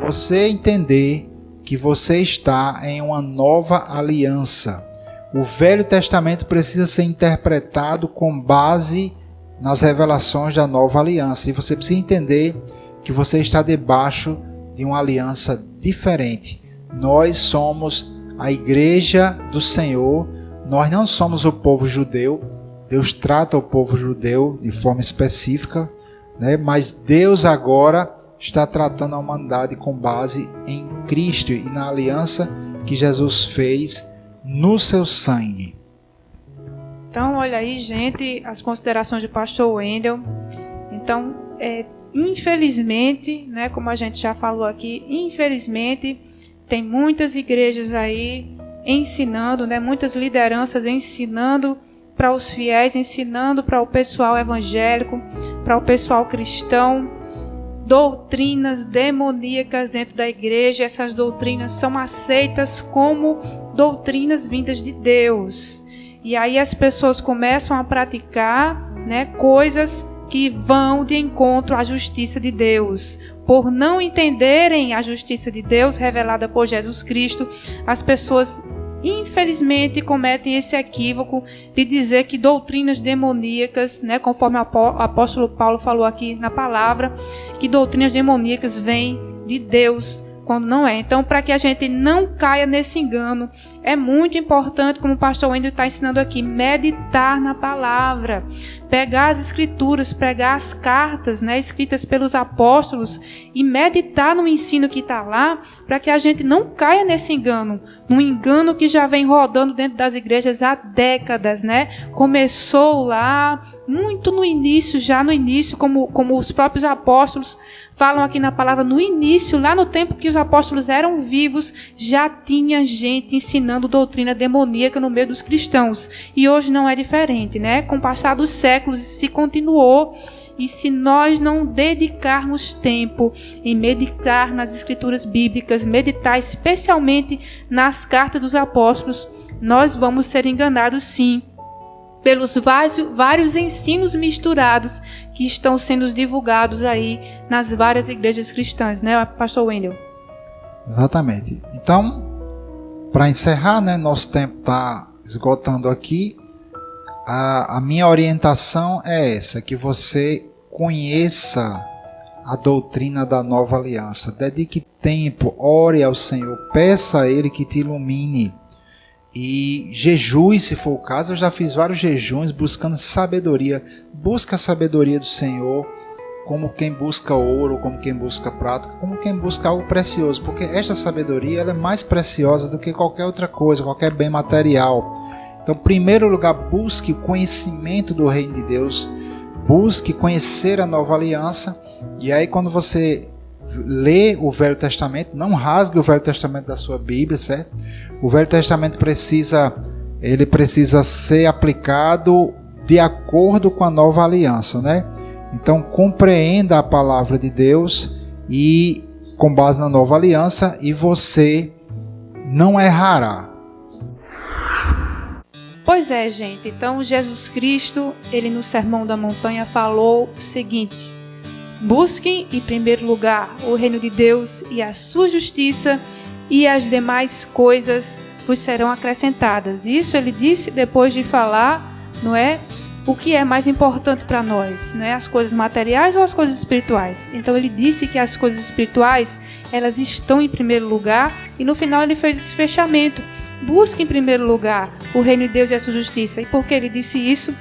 você entender que você está em uma nova aliança. O Velho Testamento precisa ser interpretado com base nas revelações da nova aliança. E você precisa entender que você está debaixo de uma aliança diferente. Nós somos a igreja do Senhor. Nós não somos o povo judeu. Deus trata o povo judeu de forma específica, né? Mas Deus agora está tratando a humanidade com base em Cristo e na aliança que Jesus fez no seu sangue. Então, olha aí, gente, as considerações do pastor Wendel. Então, infelizmente, né, como a gente já falou aqui, infelizmente, tem muitas igrejas aí ensinando, né, muitas lideranças ensinando para os fiéis, ensinando para o pessoal evangélico, para o pessoal cristão, doutrinas demoníacas dentro da igreja. Essas doutrinas são aceitas como doutrinas vindas de Deus. E aí as pessoas começam a praticar, né, coisas que vão de encontro à justiça de Deus. Por não entenderem a justiça de Deus revelada por Jesus Cristo, as pessoas infelizmente cometem esse equívoco de dizer que doutrinas demoníacas, né, conforme o apóstolo Paulo falou aqui na palavra, que doutrinas demoníacas vêm de Deus, quando não é. Então, para que a gente não caia nesse engano, é muito importante, como o pastor Wendel está ensinando aqui, meditar na palavra, pegar as escrituras, pegar as cartas, né, escritas pelos apóstolos e meditar no ensino que está lá, para que a gente não caia nesse engano, um engano que já vem rodando dentro das igrejas há décadas, né? Começou lá, muito no início, já no início, como os próprios apóstolos falam aqui na palavra, no início, lá no tempo que os apóstolos eram vivos, já tinha gente ensinando doutrina demoníaca no meio dos cristãos. E hoje não é diferente, né? Com o passar dos séculos, isso se continuou. E se nós não dedicarmos tempo em meditar nas escrituras bíblicas, meditar especialmente nas cartas dos apóstolos, nós vamos ser enganados sim, pelos vários ensinos misturados que estão sendo divulgados aí nas várias igrejas cristãs, né, pastor Wendel? Exatamente. Então, para encerrar, né, nosso tempo está esgotando aqui. A minha orientação é essa, que você conheça a doutrina da nova aliança. Dedique tempo, ore ao Senhor, peça a Ele que te ilumine. E jejue, se for o caso. Eu já fiz vários jejuns buscando sabedoria. Busca a sabedoria do Senhor, como quem busca ouro, como quem busca prata, como quem busca algo precioso. Porque esta sabedoria ela é mais preciosa do que qualquer outra coisa, qualquer bem material. Então, em primeiro lugar, busque o conhecimento do Reino de Deus. Busque conhecer a nova aliança. E aí, quando você lê o Velho Testamento, não rasgue o Velho Testamento da sua Bíblia, certo? O Velho Testamento precisa ser aplicado de acordo com a nova aliança, né? Então, compreenda a palavra de Deus e com base na nova aliança, e você não errará. Pois é, gente. Então, Jesus Cristo, ele no Sermão da Montanha falou o seguinte: busquem em primeiro lugar o reino de Deus e a sua justiça, e as demais coisas vos serão acrescentadas. Isso ele disse depois de falar, não é, o que é mais importante para nós, não é, as coisas materiais ou as coisas espirituais. Então ele disse que as coisas espirituais, elas estão em primeiro lugar, e no final ele fez esse fechamento: busque em primeiro lugar o reino de Deus e a sua justiça. E por que ele disse isso?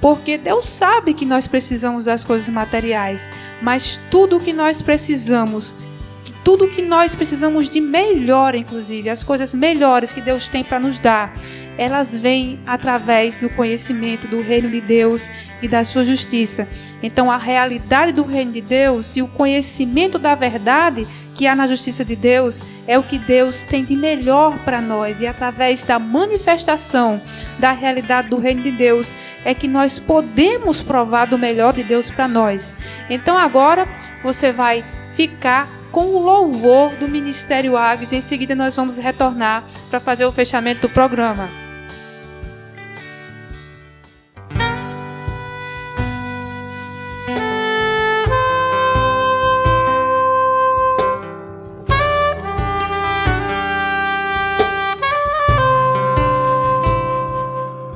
Porque Deus sabe que nós precisamos das coisas materiais, mas tudo o que nós precisamos de melhor, inclusive, as coisas melhores que Deus tem para nos dar, elas vêm através do conhecimento do reino de Deus e da sua justiça. Então, a realidade do reino de Deus e o conhecimento da verdade que há na justiça de Deus é o que Deus tem de melhor para nós, e através da manifestação da realidade do reino de Deus é que nós podemos provar do melhor de Deus para nós. Então agora você vai ficar com o louvor do Ministério Águios, e em seguida nós vamos retornar para fazer o fechamento do programa.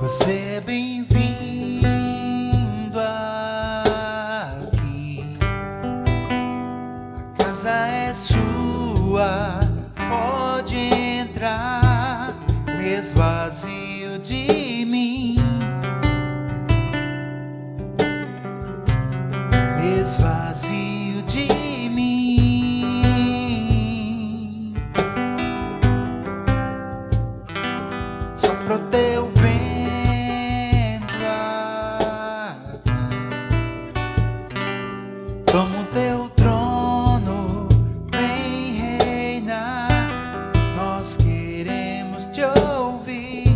Você é bem-vindo aqui. A casa é sua, pode entrar, mesmo vazio de mim, mesmo vazio de mim. Sopra o teu vento. Toma o teu trono, vem reinar. Nós queremos te ouvir.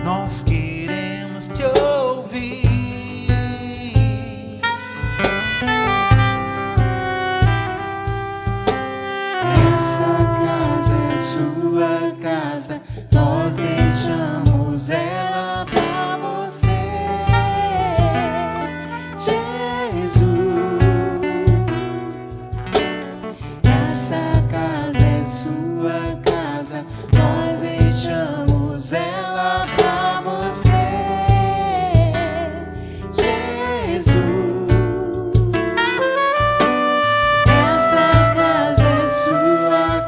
Nós queremos te ouvir. Essa casa é sua casa. Nós deixamos ela pra você. Essa casa é sua casa, nós deixamos ela pra você, Jesus. Essa casa é sua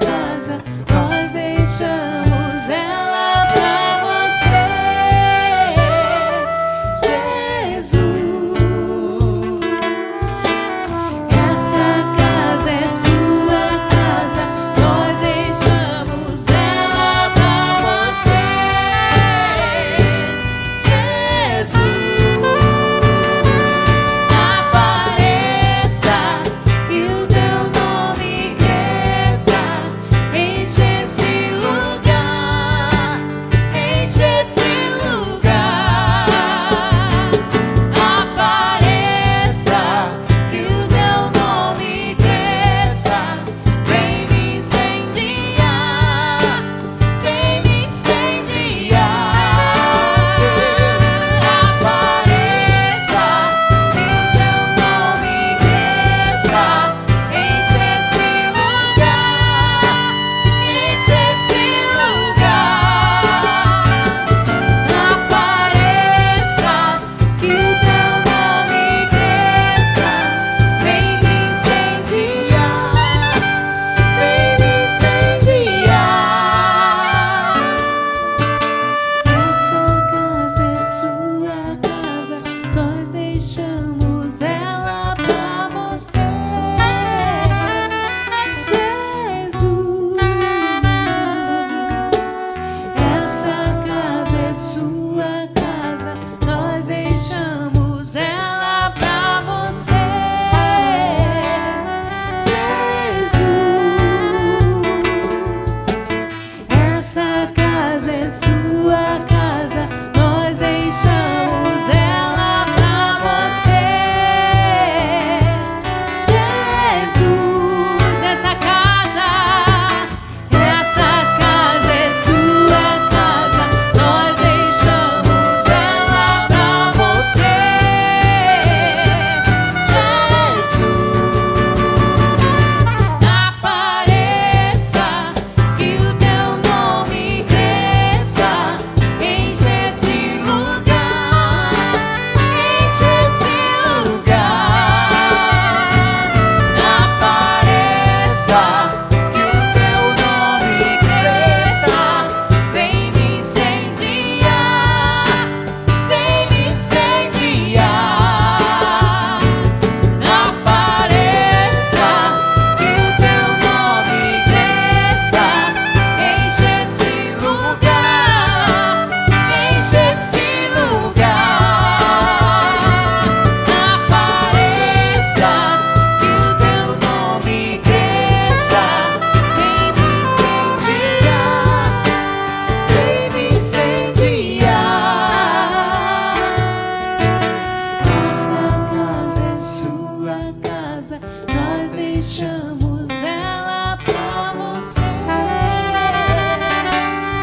nós deixamos ela pra você.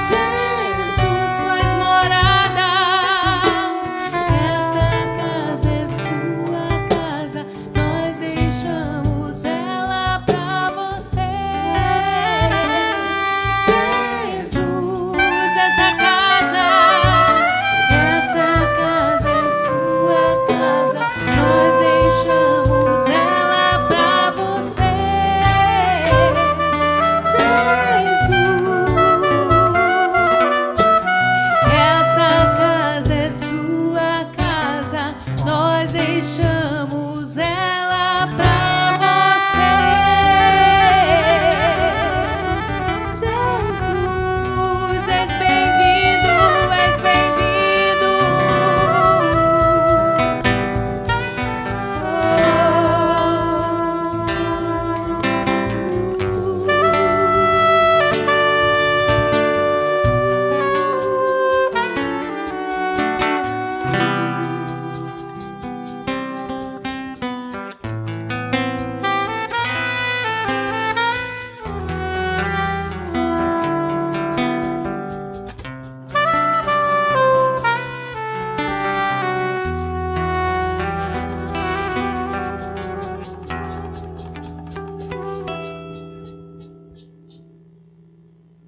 Jesus faz morada, essa casa é sua casa, nós deixamos ela pra você. Jesus, essa casa é sua casa, nós deixamos ela pra você. Jesus, essa casa é sua casa, nós deixamos ela pra você. Jesus, és bem-vindo, és bem-vindo.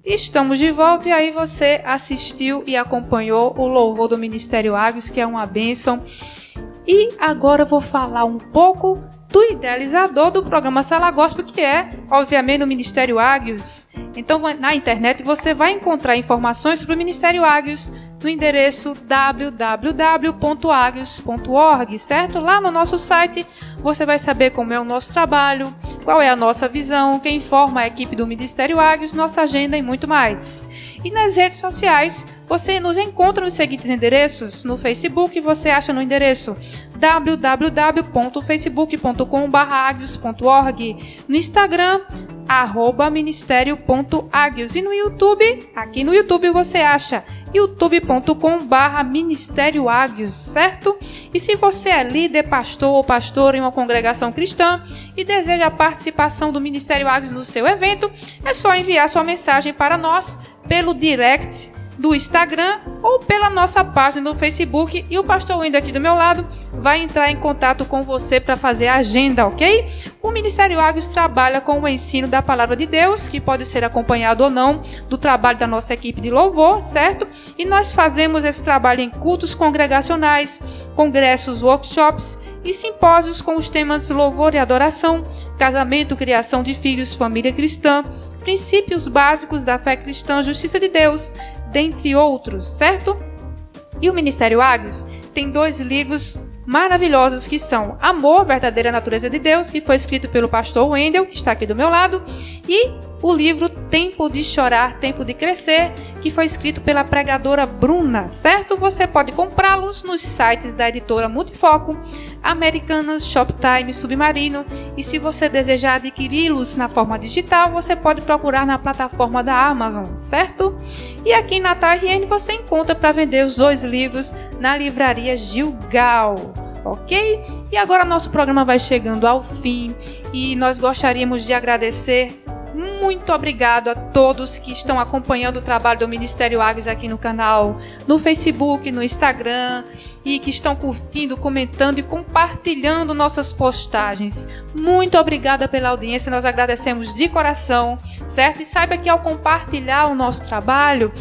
Estamos de volta e aí você assistiu e acompanhou o louvor do Ministério Águios, que é uma bênção. E agora eu vou falar um pouco do idealizador do programa Sala Gospel, que é, obviamente, o Ministério Águios. Então, na internet você vai encontrar informações sobre o Ministério Águios no endereço www.aguios.org, certo? Lá no nosso site você vai saber como é o nosso trabalho, qual é a nossa visão, quem forma a equipe do Ministério Águios, nossa agenda e muito mais. E nas redes sociais você nos encontra nos seguintes endereços. No Facebook você acha no endereço www.facebook.com/aguios.org, no Instagram @ministério.aguios e no YouTube, aqui no YouTube você acha youtube.com/Ministério Águios, certo? E se você é líder, pastor ou pastora em uma congregação cristã e deseja a participação do Ministério Águios no seu evento, é só enviar sua mensagem para nós pelo direct do Instagram ou pela nossa página no Facebook e o pastor Wendel aqui do meu lado vai entrar em contato com você para fazer a agenda, ok? O Ministério Águios trabalha com o ensino da Palavra de Deus, que pode ser acompanhado ou não do trabalho da nossa equipe de louvor, certo? E nós fazemos esse trabalho em cultos congregacionais, congressos, workshops e simpósios com os temas louvor e adoração, casamento, criação de filhos, família cristã, princípios básicos da fé cristã, justiça de Deus, dentre outros, certo? E o Ministério Águios tem 2 livros maravilhosos que são Amor, Verdadeira Natureza de Deus, que foi escrito pelo pastor Wendel, que está aqui do meu lado, e o livro Tempo de Chorar, Tempo de Crescer, que foi escrito pela pregadora Bruna, certo? Você pode comprá-los nos sites da editora Multifoco, Americanas, Shoptime, Submarino, e se você desejar adquiri-los na forma digital, você pode procurar na plataforma da Amazon, certo? E aqui na TRN você encontra para vender os 2 livros na livraria Gilgal, ok? E agora nosso programa vai chegando ao fim e nós gostaríamos de agradecer. Muito obrigado a todos que estão acompanhando o trabalho do Ministério Águios aqui no canal, no Facebook, no Instagram e que estão curtindo, comentando e compartilhando nossas postagens. Muito obrigada pela audiência, nós agradecemos de coração, certo? E saiba que ao compartilhar o nosso trabalho,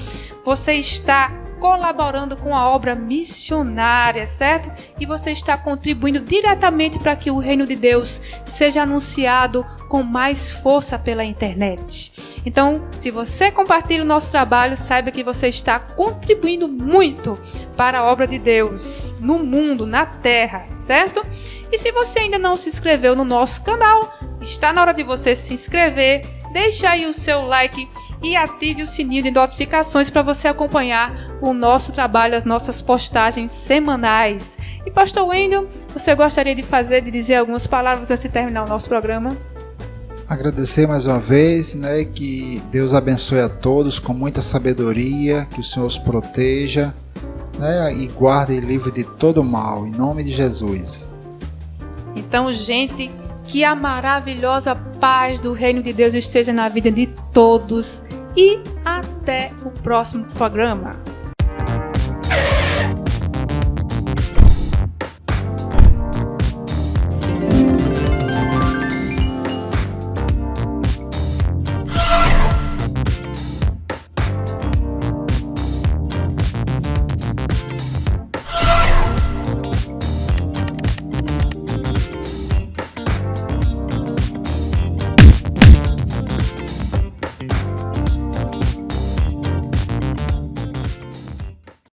você está colaborando com a obra missionária, certo? E você está contribuindo diretamente para que o reino de Deus seja anunciado com mais força pela internet. Então, se você compartilha o nosso trabalho, saiba que você está contribuindo muito para a obra de Deus no mundo, na terra, certo? E se você ainda não se inscreveu no nosso canal, está na hora de você se inscrever, deixe aí o seu like e ative o sininho de notificações para você acompanhar o nosso trabalho, as nossas postagens semanais. E pastor Wendel, você gostaria de dizer algumas palavras antes de terminar o nosso programa? Agradecer mais uma vez, né, que Deus abençoe a todos com muita sabedoria, que o Senhor os proteja, né, e guarde e livre de todo mal, em nome de Jesus. Então, gente, Que a maravilhosa paz do Reino de Deus esteja na vida de todos e até o próximo programa.